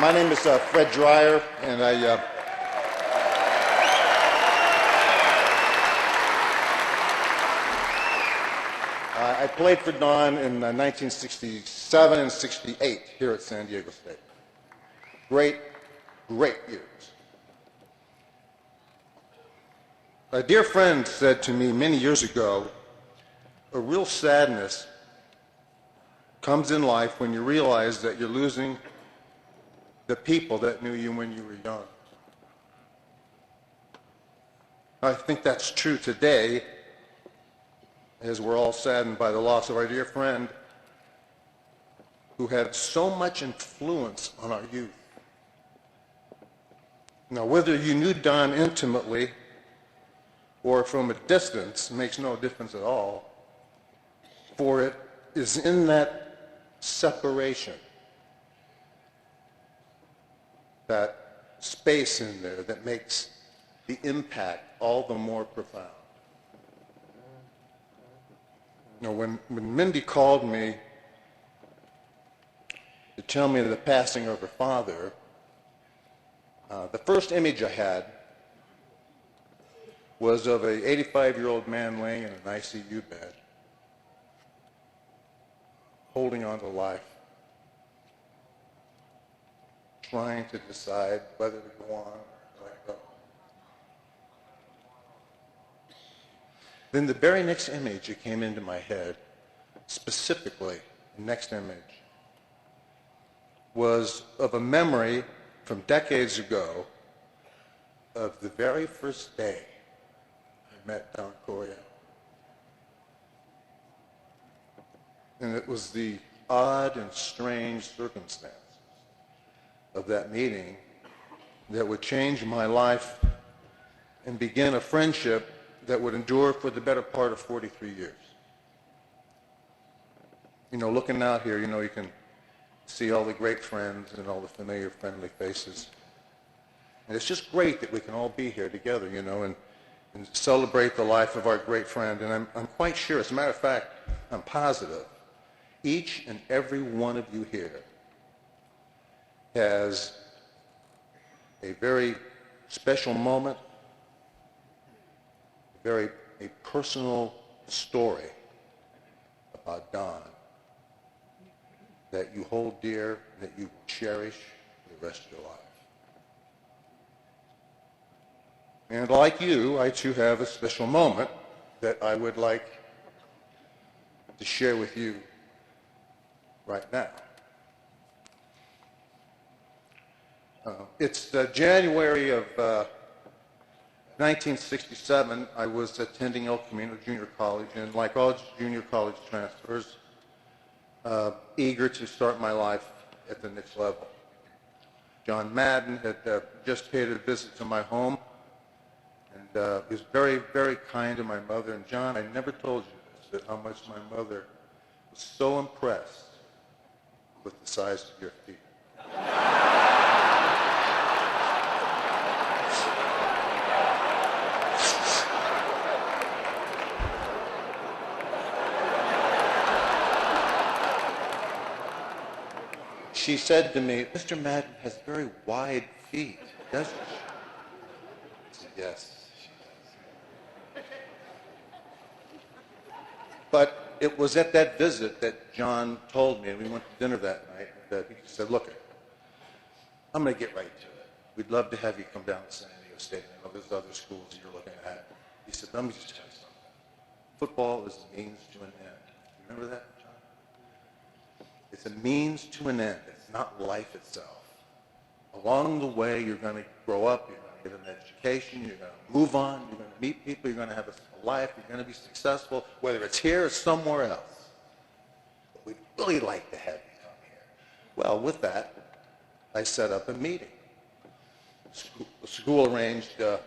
My name is Fred Dreyer, and I played for Don in 1967 and 68 here at San Diego State. Great years. A dear friend said to me many years ago, a real sadness comes in life when you realize that you're losing the people that knew you when you were young. I think that's true today, as we're all saddened by the loss of our dear friend who had so much influence on our youth. Now, whether you knew Don intimately or from a distance makes no difference at all, for it is in that separation, that space in there, that makes the impact all the more profound. You know, when Mindy called me to tell me the passing of her father, the first image I had was of an 85-year-old man laying in an ICU bed, holding on to life, trying to decide whether to go on or let go. Then the very next image that came into my head, specifically, the next image, was of a memory from decades ago of the very first day I met Don Coryell. And it was the odd and strange circumstances of that meeting that would change my life and begin a friendship that would endure for the better part of 43 years. You know, looking out here, you know, you can see all the great friends and all the familiar, friendly faces. And it's just great that we can all be here together, you know, and celebrate the life of our great friend. And I'm quite sure, as a matter of fact, I'm positive, each and every one of you here has a very special moment, a personal story about Don that you hold dear, that you cherish for the rest of your life. And like you, I too have a special moment that I would like to share with you right now. It's January of 1967. I was attending El Camino Junior College, and like all junior college transfers, eager to start my life at the next level. John Madden had just paid a visit to my home, and he was very, very kind to my mother. And John, I never told you this, but how much my mother was so impressed with the size of your feet. She said to me, "Mr. Madden has very wide feet, doesn't she?" I said, "Yes, she does." But it was at that visit that John told me, and we went to dinner that night, that he said, "Look, I'm going to get right to it. We'd love to have you come down to San Diego State. I know there's other schools you're looking at." He said, "Let me just tell you something. Football is a means to an end." Remember that, John? It's a means to an end. It's not life itself. Along the way, you're going to grow up, you're going to get an education, you're going to move on, you're going to meet people, you're going to have a life, you're going to be successful, whether it's here or somewhere else. But we'd really like to have you come here. Well, with that, I set up a meeting. The school arranged, the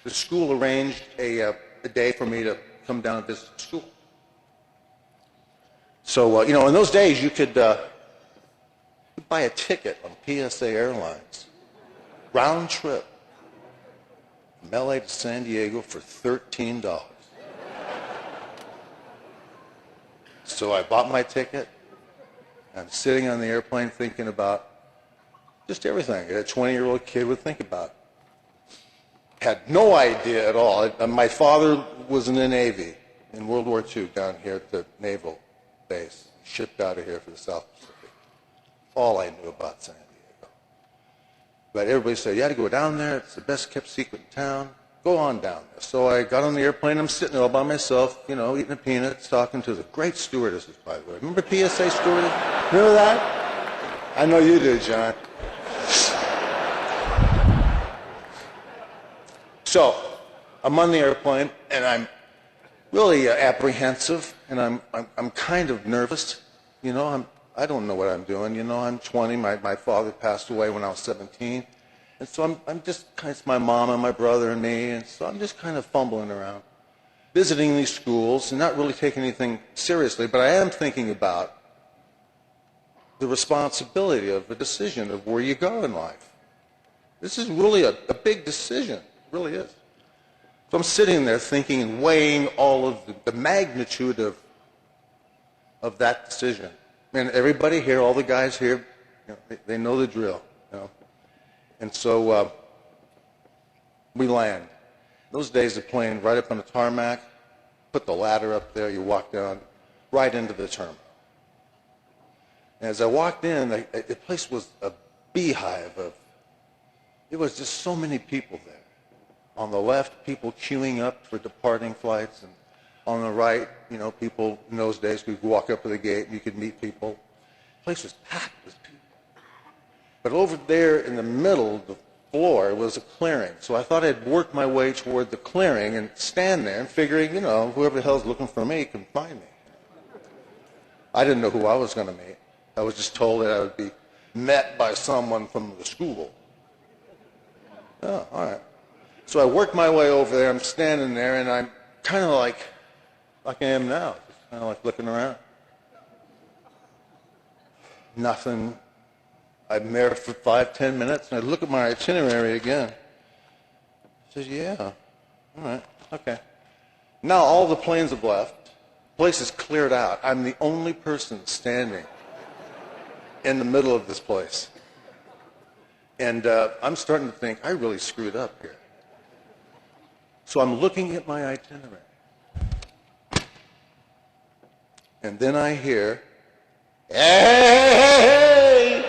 school arranged a day for me to come down and visit the school. So, you know, in those days, you could buy a ticket on PSA Airlines, round trip, from LA to San Diego for $13. So I bought my ticket, I'm sitting on the airplane thinking about just everything a 20-year-old kid would think about. Had no idea at all. My father was in the Navy in World War II down here at the naval base, shipped out of here for the South Pacific. All I knew about San Diego. But everybody said, you had to go down there. It's the best kept secret in town. Go on down there. So I got on the airplane. I'm sitting there all by myself, you know, eating the peanuts, talking to the great stewardesses, by the way. Remember PSA stewardess? Remember that? I know you do, John. So I'm on the airplane, and I'm really apprehensive, and I'm kind of nervous. You know, I don't know what I'm doing. You know, I'm 20. My father passed away when I was 17. And so I'm just kind of, it's my mom and my brother and me, and so I'm just kind of fumbling around, visiting these schools and not really taking anything seriously, but I am thinking about the responsibility of a decision of where you go in life. This is really a big decision. It really is. So I'm sitting there thinking and weighing all of the magnitude of that decision. And everybody here, all the guys here, you know, they know the drill. You know. And so we land. Those days the plane right up on the tarmac, put the ladder up there, you walk down right into the terminal. And as I walked in, the place was a beehive of, it was just so many people there. On the left, people queuing up for departing flights, and on the right, you know, people in those days, we'd walk up to the gate and you could meet people. The place was packed with people. But over there in the middle of the floor was a clearing. So I thought I'd work my way toward the clearing and stand there and figuring, you know, whoever the hell's looking for me can find me. I didn't know who I was going to meet. I was just told that I would be met by someone from the school. Oh, all right. So I worked my way over there. I'm standing there, and I'm kind of like I am now, just kind of like looking around. Nothing. I'm there for 5-10 minutes, and I look at my itinerary again. I says, yeah, all right, okay. Now all the planes have left. The place is cleared out. I'm the only person standing in the middle of this place. And I'm starting to think, I really screwed up here. So I'm looking at my itinerary. And then I hear, hey!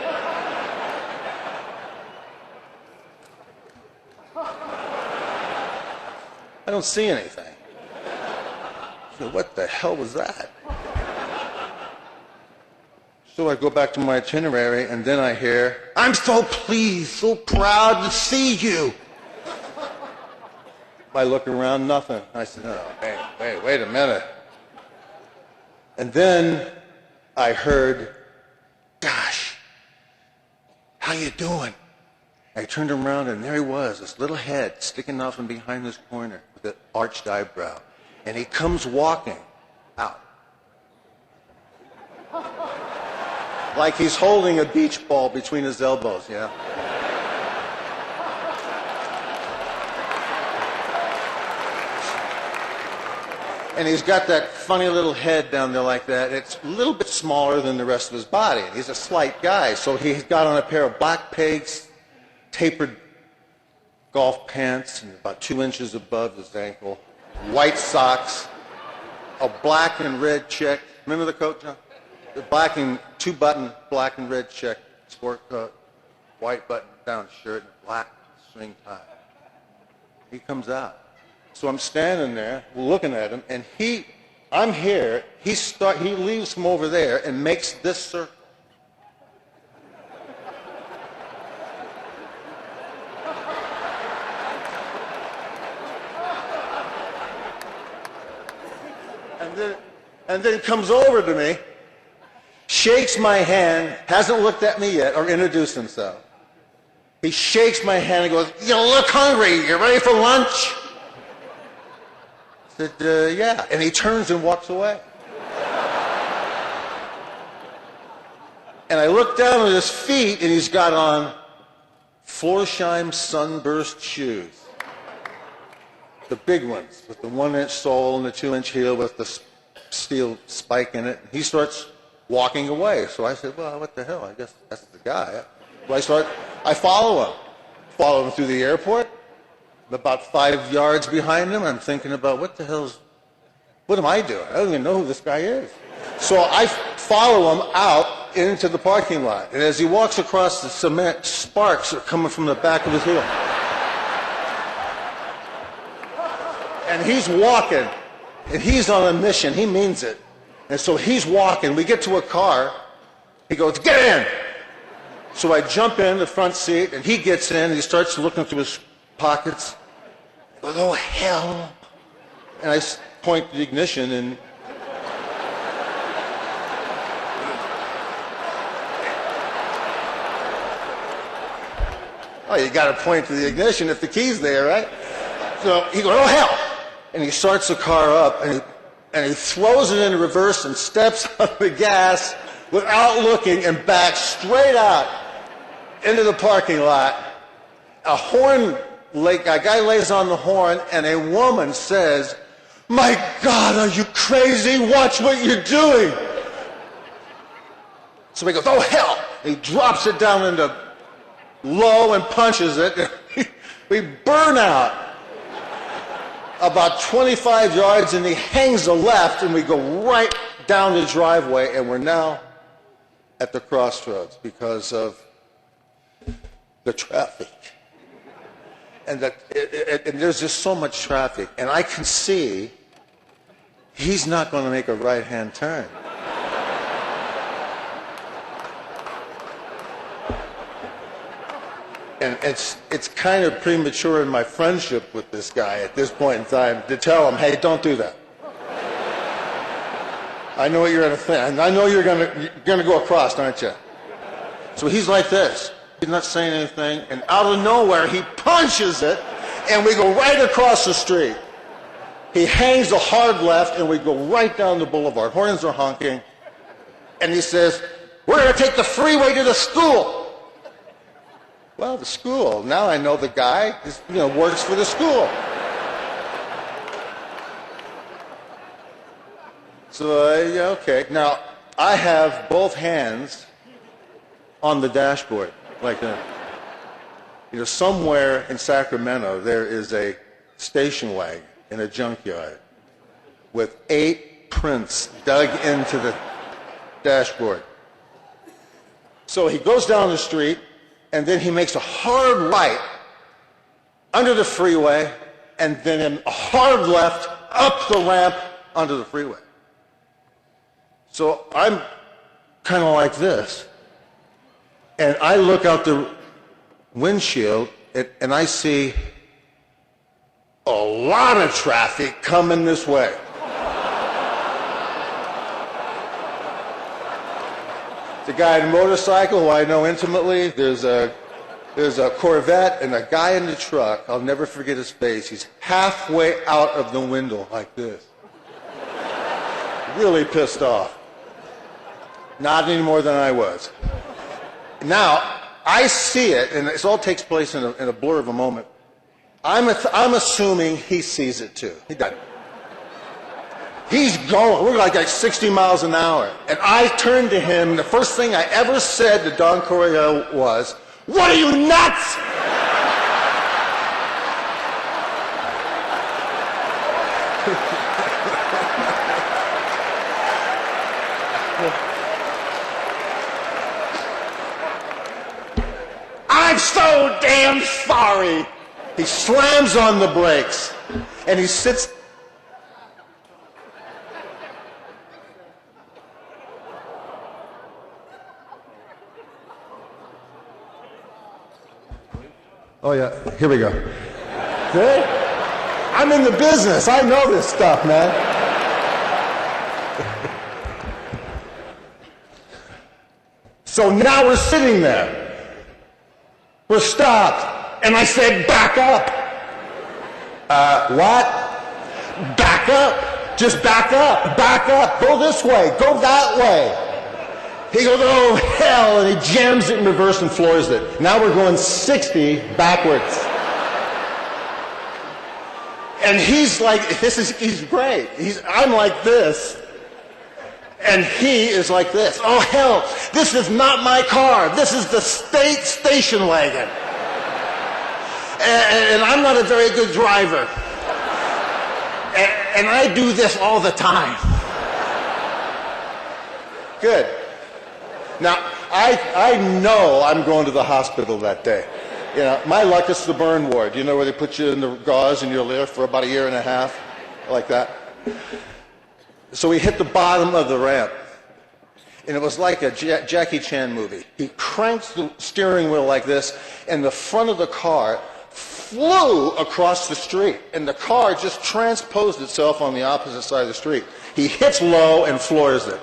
I don't see anything. So what the hell was that? So I go back to my itinerary, and then I hear, I'm so pleased, so proud to see you. I look around, nothing. I said, no, wait a minute. And then I heard, gosh, how you doing? I turned around, and there he was, this little head sticking out from behind this corner with an arched eyebrow. And he comes walking out. Like he's holding a beach ball between his elbows, yeah. And he's got that funny little head down there like that. It's a little bit smaller than the rest of his body. He's a slight guy, so he's got on a pair of black pegs, tapered golf pants, and about 2 inches above his ankle, white socks, a black and red check. Remember the coat, John? The black and two-button black and red check sport coat, white button-down shirt, and black string tie. He comes out. So I'm standing there looking at him, and I'm here. He leaves from over there and makes this circle. And then comes over to me, shakes my hand, hasn't looked at me yet or introduced himself. He shakes my hand and goes, you look hungry, you ready for lunch? I said, yeah. And he turns and walks away. And I look down at his feet, and he's got on Florsheim sunburst shoes. The big ones, with the 1-inch sole and the 2-inch heel with the steel spike in it. He starts walking away. So I said, well, what the hell? I guess that's the guy. So I follow him through the airport. About 5 yards behind him, I'm thinking about what am I doing? I don't even know who this guy is. So I follow him out into the parking lot. And as he walks across the cement, sparks are coming from the back of his heel. And he's walking, and he's on a mission. He means it. And so he's walking. We get to a car. He goes, get in! So I jump in the front seat, and he gets in, and he starts looking through his pockets. He goes, oh, hell. And I point to the ignition, and oh, you got to point to the ignition if the key's there, right? So he goes, oh, hell. And he starts the car up, and he throws it into reverse and steps on the gas without looking and backs straight out into the parking lot. A guy lays on the horn, and a woman says, my God, are you crazy? Watch what you're doing. So he goes, oh, hell. And he drops it down into low and punches it. We burn out about 25 yards, and he hangs a left, and we go right down the driveway, and we're now at the crossroads because of the traffic. And there's just so much traffic, and I can see he's not going to make a right-hand turn. And it's kind of premature in my friendship with this guy at this point in time to tell him, hey, don't do that. I know what you're going to think. I know you're going to go across, aren't you? So he's like this. He's not saying anything, and out of nowhere, he punches it, and we go right across the street. He hangs a hard left, and we go right down the boulevard. Horns are honking, and he says, we're going to take the freeway to the school. Well, the school. Now I know the guy works for the school. So, yeah, okay. Now, I have both hands on the dashboard, like that. Somewhere in Sacramento, there is a station wagon in a junkyard with 8 prints dug into the dashboard. So he goes down the street, and then he makes a hard right under the freeway, and then a hard left up the ramp onto the freeway. So I'm kind of like this, and I look out the windshield, and I see a lot of traffic coming this way. The guy in a motorcycle who I know intimately, there's a Corvette and a guy in the truck. I'll never forget his face. He's halfway out of the window like this. Really pissed off. Not any more than I was. Now, I see it, and it all takes place in a blur of a moment. I'm assuming he sees it too. He doesn't. He's going. We're like 60 miles an hour. And I turned to him, and the first thing I ever said to Don Coryell was, what are you, nuts? I'm so damn sorry. He slams on the brakes, and he sits. Oh, yeah, here we go. See? I'm in the business. I know this stuff, man. So now we're sitting there. We're stopped. And I said, back up. What? Back up. Just back up. Back up. Go this way. Go that way. He goes, oh, hell, and he jams it in reverse and floors it. Now we're going 60 backwards. And he's like, he's great. I'm like this. And he is like this. Oh, hell, this is not my car. This is the state station wagon. And I'm not a very good driver. And I do this all the time. Good. Now, I know I'm going to the hospital that day. You know, my luck is the burn ward. You know, where they put you in the gauze and you're there for about a year and a half, like that. So we hit the bottom of the ramp, and it was like a Jackie Chan movie. He cranks the steering wheel like this, and the front of the car flew across the street, and the car just transposed itself on the opposite side of the street. He hits low and floors it.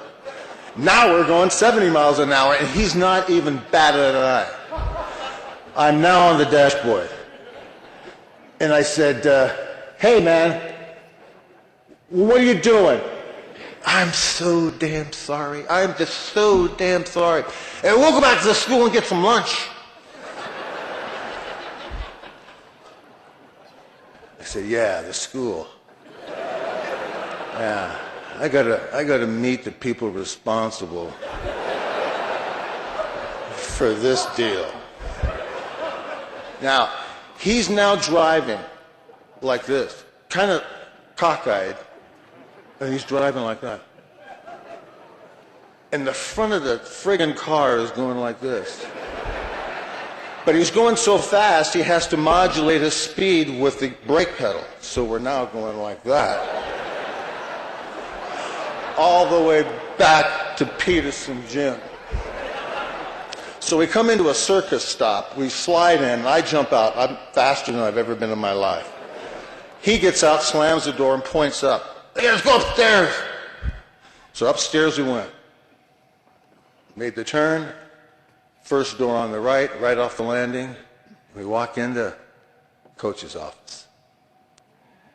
Now we're going 70 miles an hour, and he's not even batted an eye. I'm now on the dashboard. And I said, hey, man, what are you doing? I'm so damn sorry. I'm just so damn sorry. And we'll go back to the school and get some lunch. I said, yeah, the school. Yeah, I gotta meet the people responsible for this deal. Now, he's now driving like this, kind of cockeyed, and he's driving like that. And the front of the friggin' car is going like this. But he's going so fast, he has to modulate his speed with the brake pedal. So we're now going like that. All the way back to Peterson Gym. So we come into a circus stop. We slide in, and I jump out. I'm faster than I've ever been in my life. He gets out, slams the door, and points up. Hey, let's go upstairs. So upstairs we went. Made the turn. First door on the right, right off the landing. We walk into Coach's office.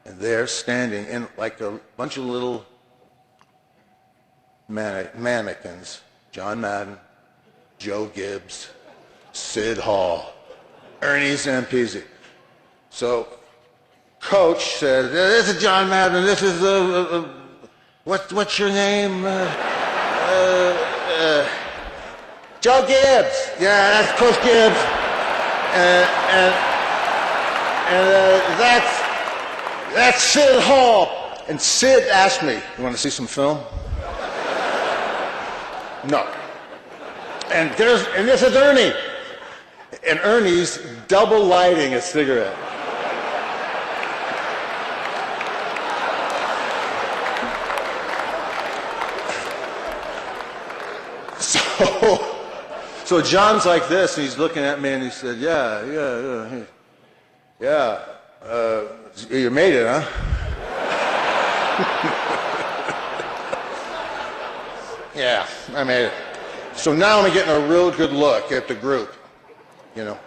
And there, standing in like a bunch of little mannequins, John Madden, Joe Gibbs, Sid Hall, Ernie Zampese. So Coach said, this is John Madden, this is, what's your name? Joe Gibbs. Yeah, that's Coach Gibbs. And that's Sid Hall. And Sid asked me, you want to see some film? No. And this is Ernie. And Ernie's double lighting a cigarette. So John's like this, and he's looking at me, and he said, yeah, you made it, huh? Yeah, I made it. So now I'm getting a real good look at the group, you know.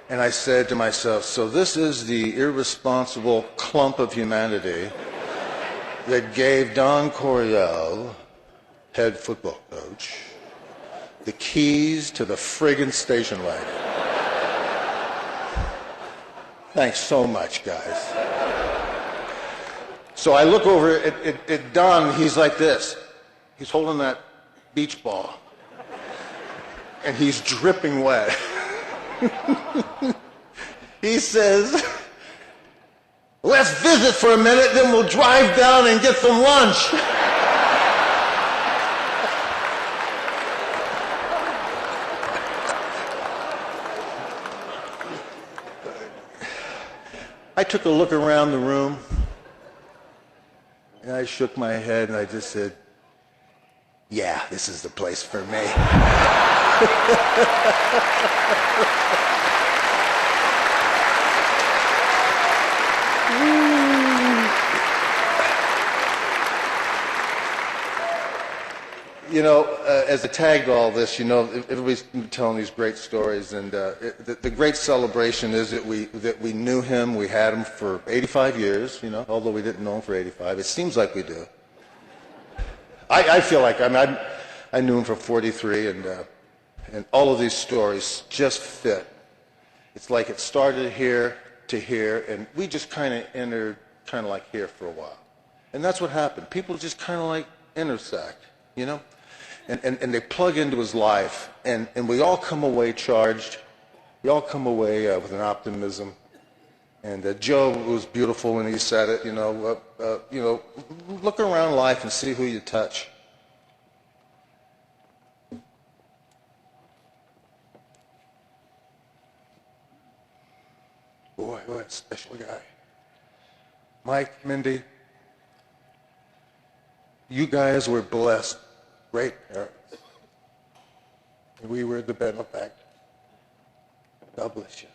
And I said to myself, so this is the irresponsible clump of humanity that gave Don Coryell, head football coach, the keys to the friggin' station wagon. Thanks so much, guys. So I look over at Don, he's like this. He's holding that beach ball. And he's dripping wet. He says, let's visit for a minute, then we'll drive down and get some lunch. I took a look around the room, and I shook my head, and I just said, yeah, this is the place for me. You know, as I tagged all this, you know, everybody's telling these great stories, and the great celebration is that we knew him, we had him for 85 years, you know, although we didn't know him for 85. It seems like we do. I feel like, I knew him for 43, and all of these stories just fit. It's like it started here to here, and we just kind of entered kind of like here for a while. And that's what happened. People just kind of like intersect, you know? And they plug into his life, and we all come away charged. We all come away with an optimism. And Joe was beautiful when he said it, look around life and see who you touch. Boy, what a special guy. Mike, Mindy, you guys were blessed, great parents. And we were the benefactors. God bless you.